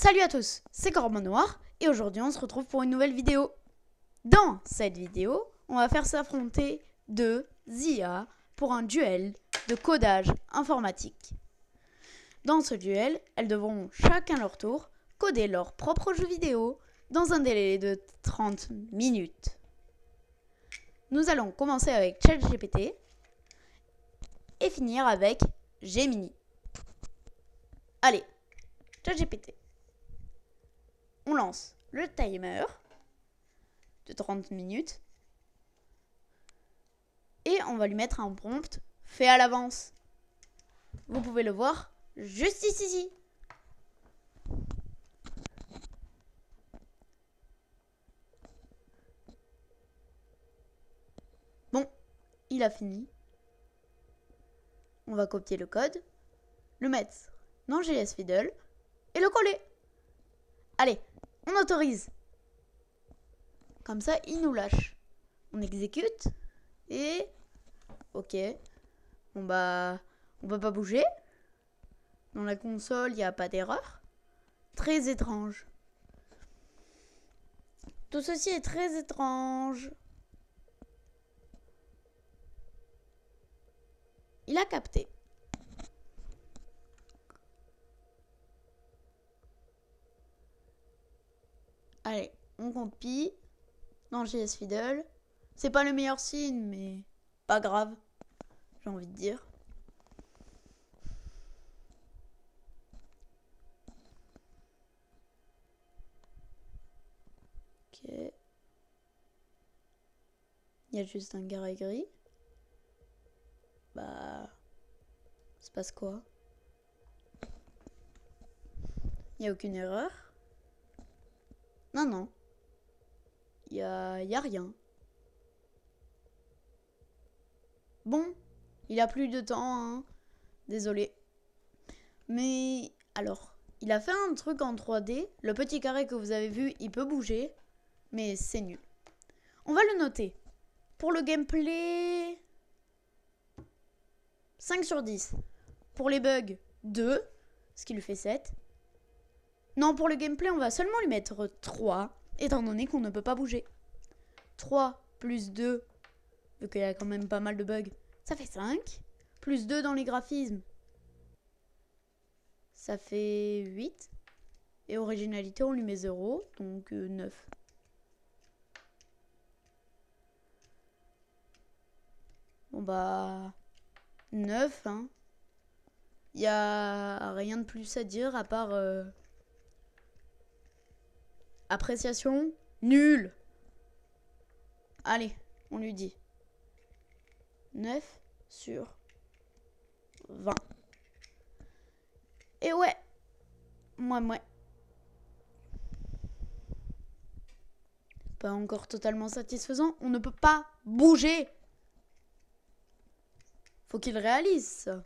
Salut à tous, c'est Corbeau Noir et aujourd'hui on se retrouve pour une nouvelle vidéo. Dans cette vidéo, on va faire s'affronter deux IA pour un duel de codage informatique. Dans ce duel, elles devront chacun leur tour coder leur propre jeu vidéo dans un délai de 30 minutes. Nous allons commencer avec ChatGPT et finir avec Gemini. Allez, ChatGPT. On lance le timer de 30 minutes et on va lui mettre un prompt fait à l'avance. Vous pouvez le voir juste ici. Bon, il a fini. On va copier le code, le mettre dans JS Fiddle et le coller. Allez, on autorise. Comme ça, il nous lâche. On exécute et... Ok. Bon bah, on peut pas bouger. Dans la console, il n'y a pas d'erreur. Très étrange. Tout ceci est très étrange. Il a capté. Allez, on copie dans JS Fiddle. C'est pas le meilleur signe, mais pas grave, j'ai envie de dire. Ok. Il y a juste un carré gris. Bah... se passe quoi? Il n'y a aucune erreur. Non. Il y a rien. Bon, il a plus de temps, hein. Désolé. Mais alors, il a fait un truc en 3D. Le petit carré que vous avez vu, il peut bouger. Mais c'est nul. On va le noter. Pour le gameplay... 5 sur 10. Pour les bugs, 2. Ce qui lui fait 7. Non, pour le gameplay, on va seulement lui mettre 3. Étant donné qu'on ne peut pas bouger. 3 plus 2. Vu qu'il y a quand même pas mal de bugs. Ça fait 5. Plus 2 dans les graphismes. Ça fait 8. Et originalité, on lui met 0. Donc 9. Bon bah... 9, hein. Il n'y a rien de plus à dire à part... appréciation, nul. Allez, on lui dit 9 sur 20. Et ouais. Pas encore totalement satisfaisant. On ne peut pas bouger. Faut qu'il réalise ça.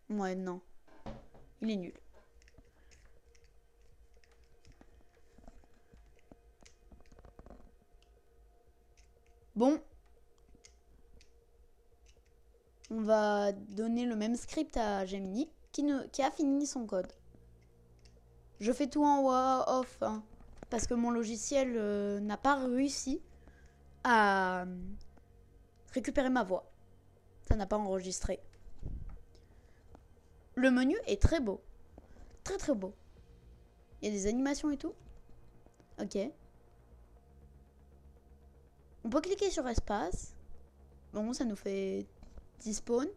Ouais, non. Il est nul. Bon. On va donner le même script à Gemini qui a fini son code. Je fais tout en off, hein, parce que mon logiciel n'a pas réussi à récupérer ma voix. Ça n'a pas enregistré. Le menu est très beau. Très beau. Il y a des animations et tout. Ok. On peut cliquer sur espace. Bon, ça nous fait 10 spawns.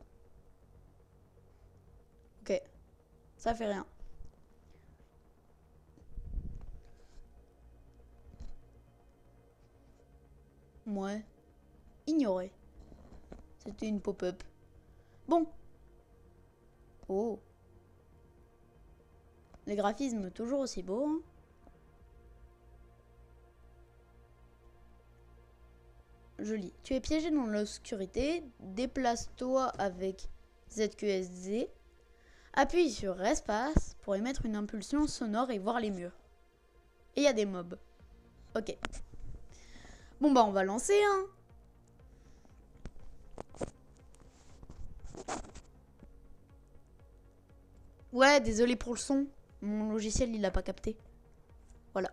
Ok. Ça fait rien. Ouais. Ignorer. C'était une pop-up. Bon. Oh. Les graphismes toujours aussi beaux, hein. Joli. Tu es piégé dans l'obscurité. Déplace-toi avec ZQSD. Appuie sur espace pour émettre une impulsion sonore et voir les murs. Et il y a des mobs. Ok. Bon bah on va lancer, hein. Ouais, désolé pour le son. Mon logiciel, il l'a pas capté. Voilà.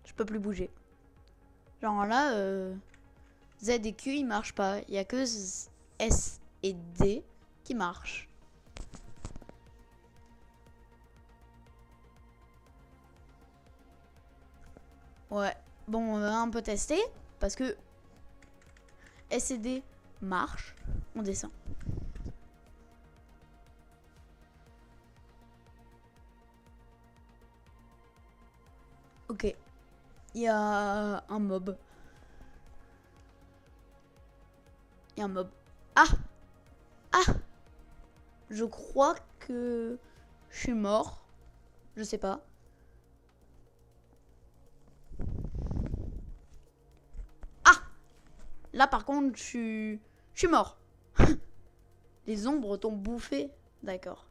Je peux plus bouger. Genre là, Z et Q, ils marchent pas. Il y a que S et D qui marchent. Ouais. Bon, on va un peu tester. Parce que S et D marchent. On descend. Ok. Il y a un mob. Il y a un mob. Ah! Ah! Je crois que je suis mort. Je sais pas. Ah! Là par contre, je suis mort. Les ombres t'ont bouffé. D'accord.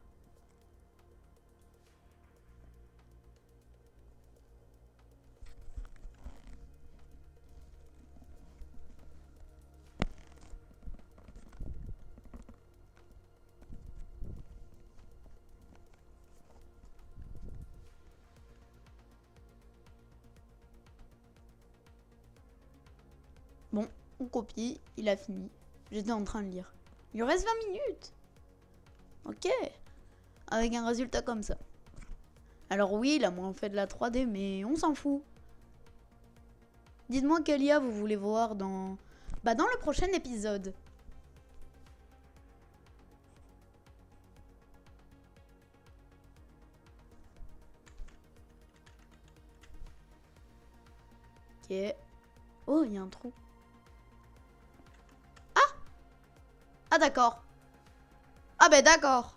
Bon, on copie. Il a fini. J'étais en train de lire. Il reste 20 minutes. Ok. Avec un résultat comme ça. Alors oui, là, moi, on fait de la 3D, mais on s'en fout. Dites-moi quelle IA vous voulez voir dans... Bah, dans le prochain épisode. Ok. Oh, il y a un trou. Ah, d'accord. Ah, bah, d'accord.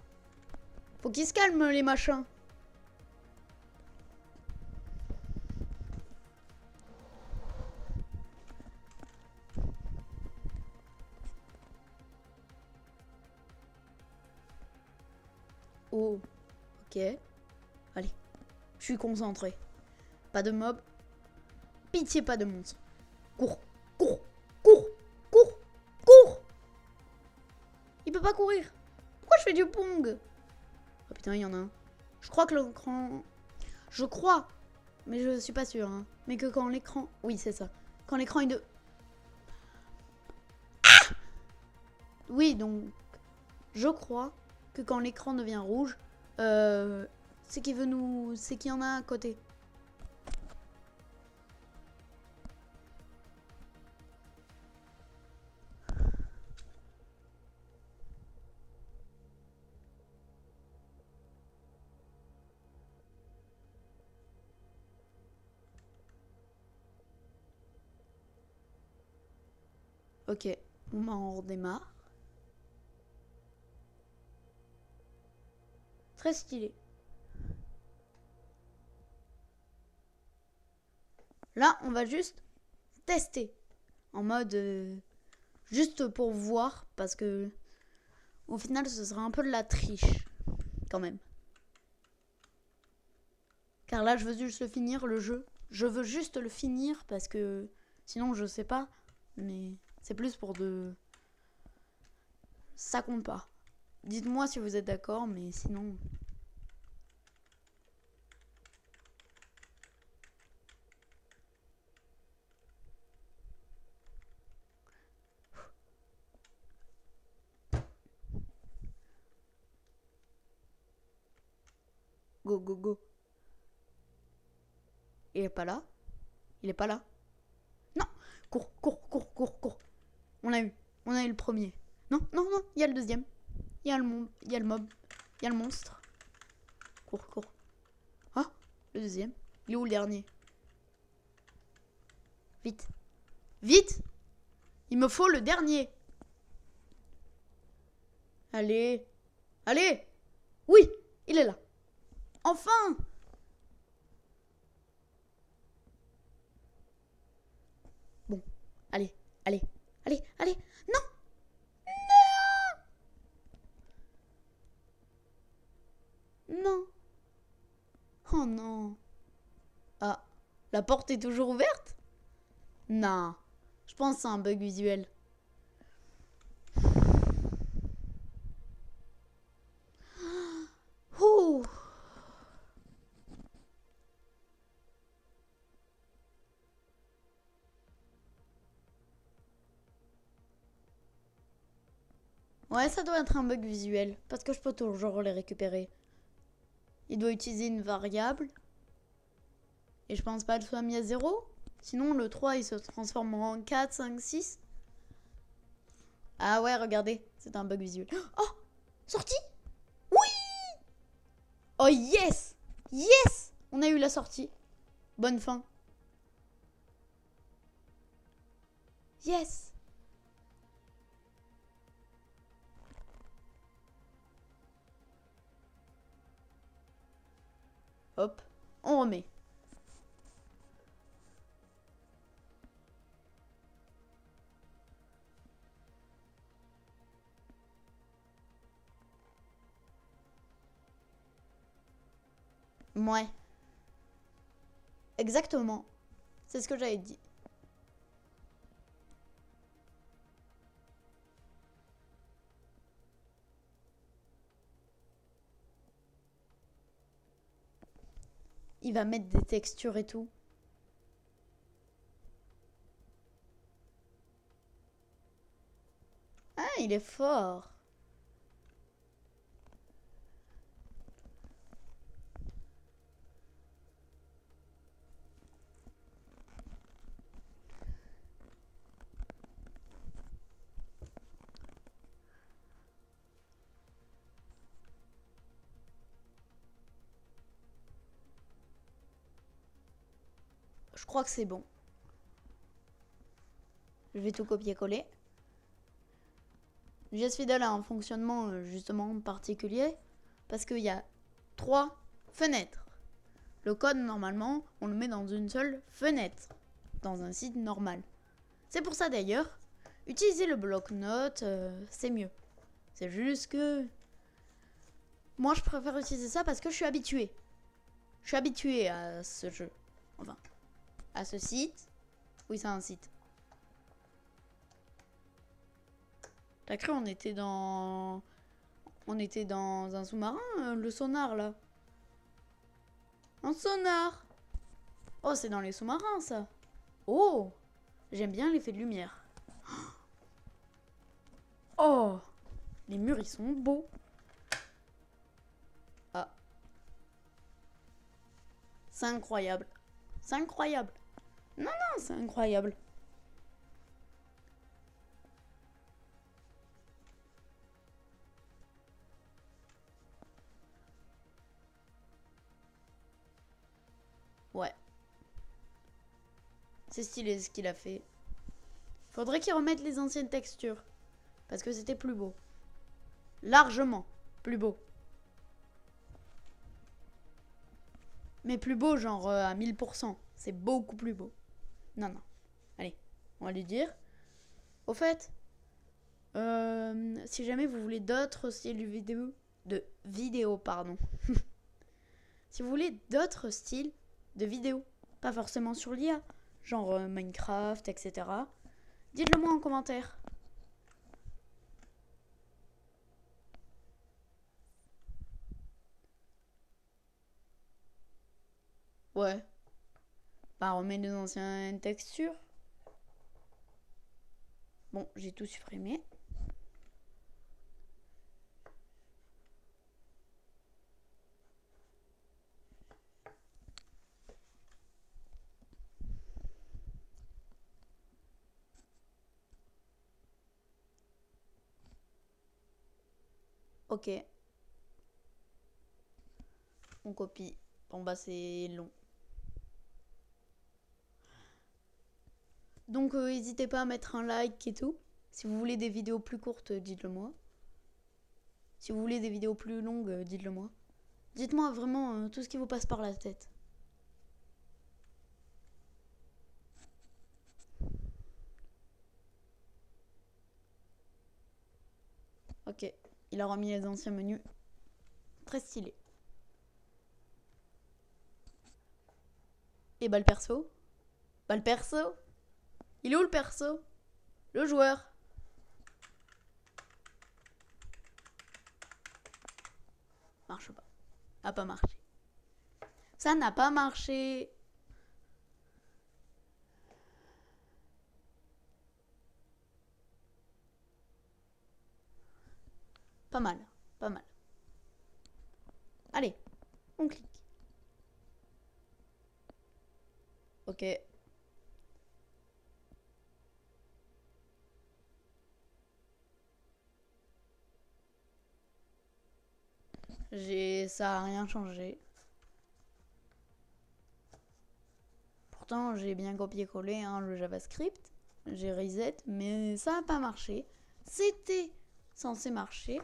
Faut qu'ils se calment, les machins. Oh, ok. Allez, je suis concentré. Pas de mob. Pitié, pas de monstre. Cours, cours, cours, cours, cours. Il peut pas courir. Pourquoi je fais du pong? Oh putain, il y en a un. Je crois que l'écran... Je crois, mais je suis pas sûre. Hein. Mais que quand l'écran... Oui, c'est ça. Quand l'écran est de... Ah! Oui, donc... Je crois que quand l'écran devient rouge, c'est qu'il veut nous... C'est qu'il y en a à côté. Ok, on redémarre. Très stylé. Là, on va juste tester. En mode... juste pour voir, parce que... Au final, ce sera un peu de la triche. Quand même. Car là, je veux juste le finir, le jeu. Je veux juste le finir, parce que... Sinon, je sais pas. Mais c'est plus pour de... Ça compte pas. Dites-moi si vous êtes d'accord, mais sinon... Go, go, go. Il est pas là. Il est pas là. Non. Cours, cours, cours, cours, cours. On a eu. On a eu le premier. Non, non, non. Il y a le deuxième. Il y a le mob. Il y a le mob. Il y a le monstre. Cours, cours. Ah, le deuxième. Il est où le dernier? Vite. Vite. Il me faut le dernier. Allez. Allez. Oui, il est là. Enfin. Bon. Allez. Allez. Allez. Allez. Non. Non. Oh non. Ah. La porte est toujours ouverte? Non. Je pense que c'est un bug visuel. Ouh. Ouais, ça doit être un bug visuel. Parce que je peux toujours les récupérer. Il doit utiliser une variable. Et je pense pas qu'elle soit mis à 0. Sinon, le 3, il se transforme en 4, 5, 6. Ah ouais, regardez. C'est un bug visuel. Oh, sortie. Oui. Oh yes. Yes. On a eu la sortie. Bonne fin. Yes. Hop. On remet. Ouais. Exactement. C'est ce que j'avais dit. Il va mettre des textures et tout. Ah, il est fort. Je crois que c'est bon. Je vais tout copier-coller. JS Fiddle a un fonctionnement justement particulier parce qu'il y a 3 fenêtres. Le code, normalement, on le met dans une seule fenêtre, dans un site normal. C'est pour ça d'ailleurs, utiliser le bloc-notes, c'est mieux. C'est juste que... Moi, je préfère utiliser ça parce que je suis habitué. Je suis habitué à ce jeu. Enfin, à ce site. Oui, c'est un site. T'as cru on était dans... On était dans un sous-marin, le sonar, là. Un sonar. Oh, c'est dans les sous-marins, ça. Oh, j'aime bien l'effet de lumière. Oh, les murs, ils sont beaux. Ah. C'est incroyable. C'est incroyable. Non, non, c'est incroyable. Ouais. C'est stylé ce qu'il a fait. Faudrait qu'il remette les anciennes textures. Parce que c'était plus beau. Largement plus beau. Mais plus beau, genre à 1000%. C'est beaucoup plus beau. Non, non. Allez, on va lui dire. Au fait, si jamais vous voulez d'autres styles de vidéo, pardon. Si vous voulez d'autres styles de vidéo, pas forcément sur l'IA, genre Minecraft, etc., dites-le moi en commentaire. Ouais. Bah, on remet les anciennes textures. Bon, j'ai tout supprimé. Ok. On copie. Bon bah c'est long. Donc n'hésitez pas à mettre un like et tout. Si vous voulez des vidéos plus courtes, dites-le moi. Si vous voulez des vidéos plus longues, dites-le moi. Dites-moi vraiment tout ce qui vous passe par la tête. Ok, il a remis les anciens menus. Très stylé. Et bah le perso. Bah le perso. Il est où le perso? Le joueur? Marche pas. A pas marché. Ça n'a pas marché. Pas mal. Pas mal. Allez, on clique. Ok. Ça a rien changé. Pourtant, j'ai bien copié-collé hein, le JavaScript. J'ai reset, mais ça n'a pas marché. C'était censé marcher.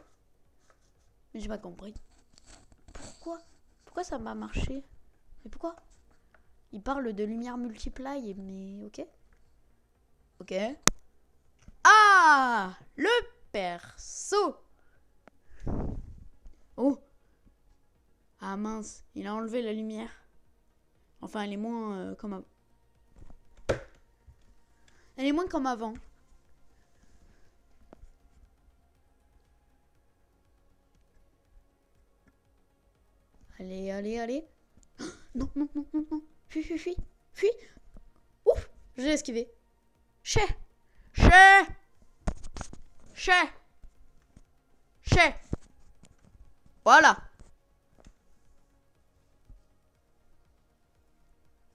Mais j'ai pas compris. Pourquoi ça m'a marché? Mais pourquoi? Il parle de lumière multiply, mais ok. Ok. Ah! Le perso! Oh! Ah mince, il a enlevé la lumière. Enfin, elle est moins comme avant. Elle est moins comme avant. Allez, allez, allez. Oh, non, non, non, non, non. Fuis, fuis, fuis. Fuis. Ouf! J'ai esquivé. Chais! Chais! Chais! Chais! Voilà!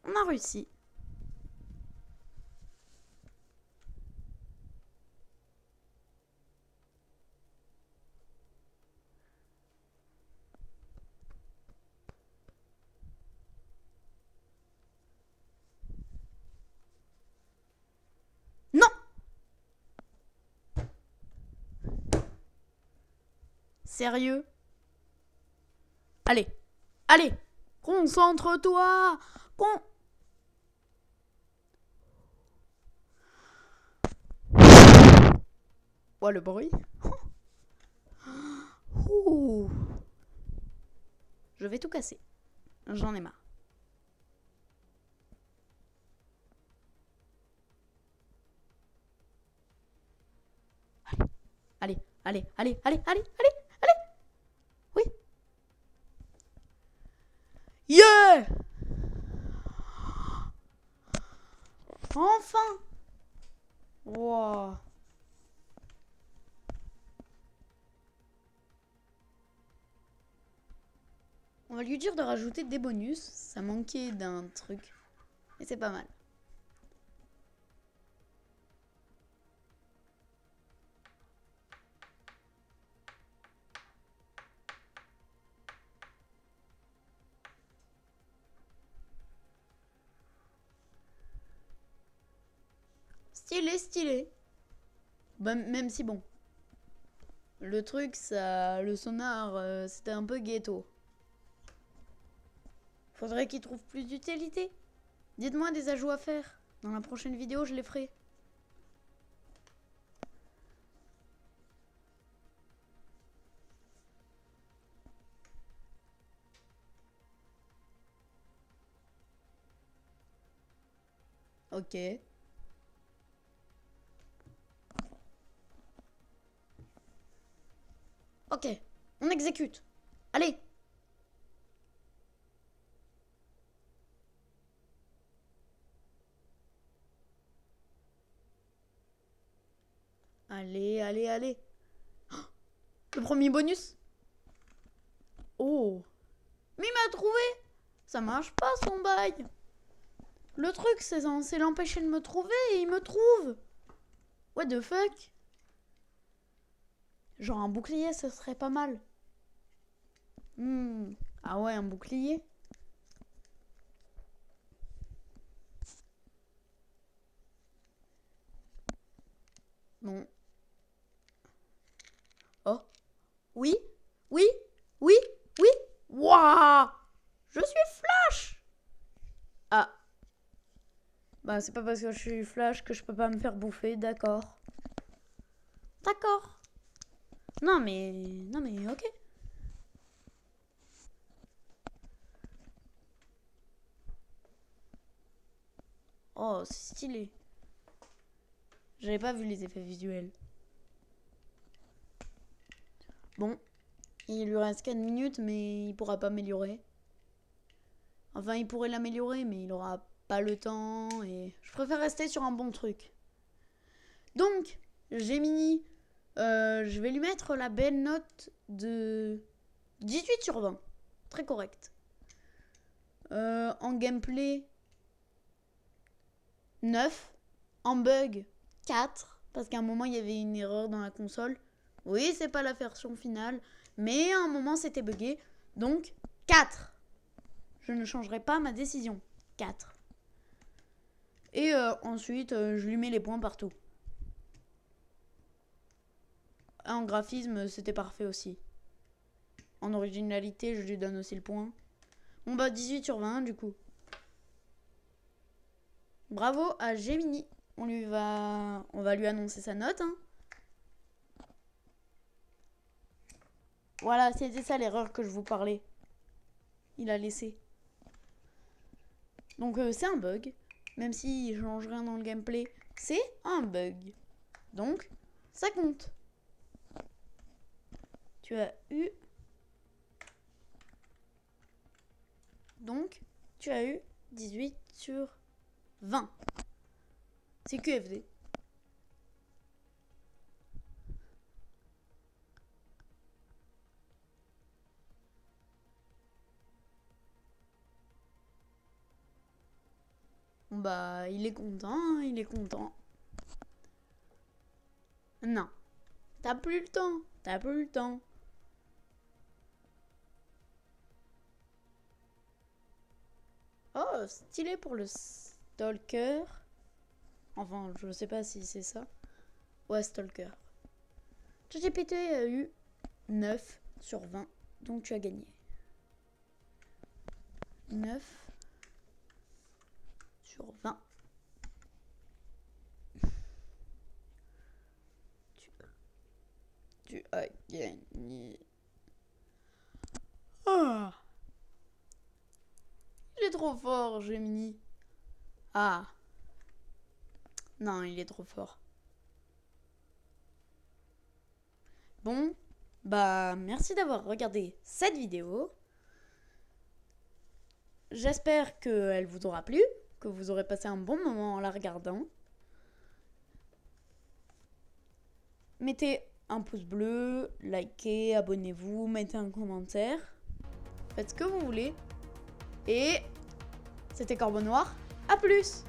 On a réussi. Non! Sérieux? Allez! Allez! Concentre-toi! Oh, le bruit. Ouh. Je vais tout casser. J'en ai marre. Allez, allez, allez, allez, allez, allez, allez. Oui. Yeah! Enfin! Wow. On va lui dire de rajouter des bonus. Ça manquait d'un truc. Mais c'est pas mal. Stylé, stylé. Bah, même si bon. Le truc, ça, le sonar, c'était un peu ghetto. Faudrait qu'il trouve plus d'utilité. Dites-moi des ajouts à faire. Dans la prochaine vidéo, je les ferai. Ok. Ok. On exécute. Allez. Allez, allez, allez. Le premier bonus. Oh. Mais il m'a trouvé. Ça marche pas son bail. Le truc, c'est censé l'empêcher de me trouver et il me trouve. What the fuck? Genre un bouclier, ça serait pas mal. Ah ouais, un bouclier. Bon. Oh. Oui. Oui. Oui. Oui. Waouh. Je suis Flash. Ah. Bah c'est pas parce que je suis Flash que je peux pas me faire bouffer, d'accord. D'accord. Non mais... Non mais ok. Oh, c'est stylé. J'avais pas vu les effets visuels. Bon, il lui reste 4 minutes, mais il pourra pas améliorer. Enfin, il pourrait l'améliorer, mais il aura pas le temps. Et je préfère rester sur un bon truc. Donc, Gemini, je vais lui mettre la belle note de 18 sur 20. Très correct. En gameplay, 9. En bug, 4. Parce qu'à un moment, il y avait une erreur dans la console. Oui, c'est pas la version finale. Mais à un moment, c'était bugué. Donc, 4. Je ne changerai pas ma décision. 4. Et ensuite, je lui mets les points partout. En graphisme, c'était parfait aussi. En originalité, je lui donne aussi le point. Bon bah 18 sur 20 du coup. Bravo à Gemini. On va lui annoncer sa note. Hein. Voilà, c'était ça l'erreur que je vous parlais. Il a laissé. Donc c'est un bug. Même s'il change rien dans le gameplay, c'est un bug. Donc, ça compte. Tu as eu... Donc, tu as eu 18 sur 20. C'est QFD. Bon bah, il est content, il est content. Non. T'as plus le temps. T'as plus le temps. Oh, stylé pour le stalker. Enfin, je sais pas si c'est ça. Ouais, stalker. ChatGPT a eu 9 sur 20. Donc tu as gagné. 9 sur 20. Tu as gagné. Oh. Il est trop fort, Gemini. Ah. Non, il est trop fort. Bon, bah merci d'avoir regardé cette vidéo. J'espère qu'elle vous aura plu, que vous aurez passé un bon moment en la regardant. Mettez un pouce bleu, likez, abonnez-vous, mettez un commentaire. Faites ce que vous voulez. Et c'était Corbeau Noir. À plus!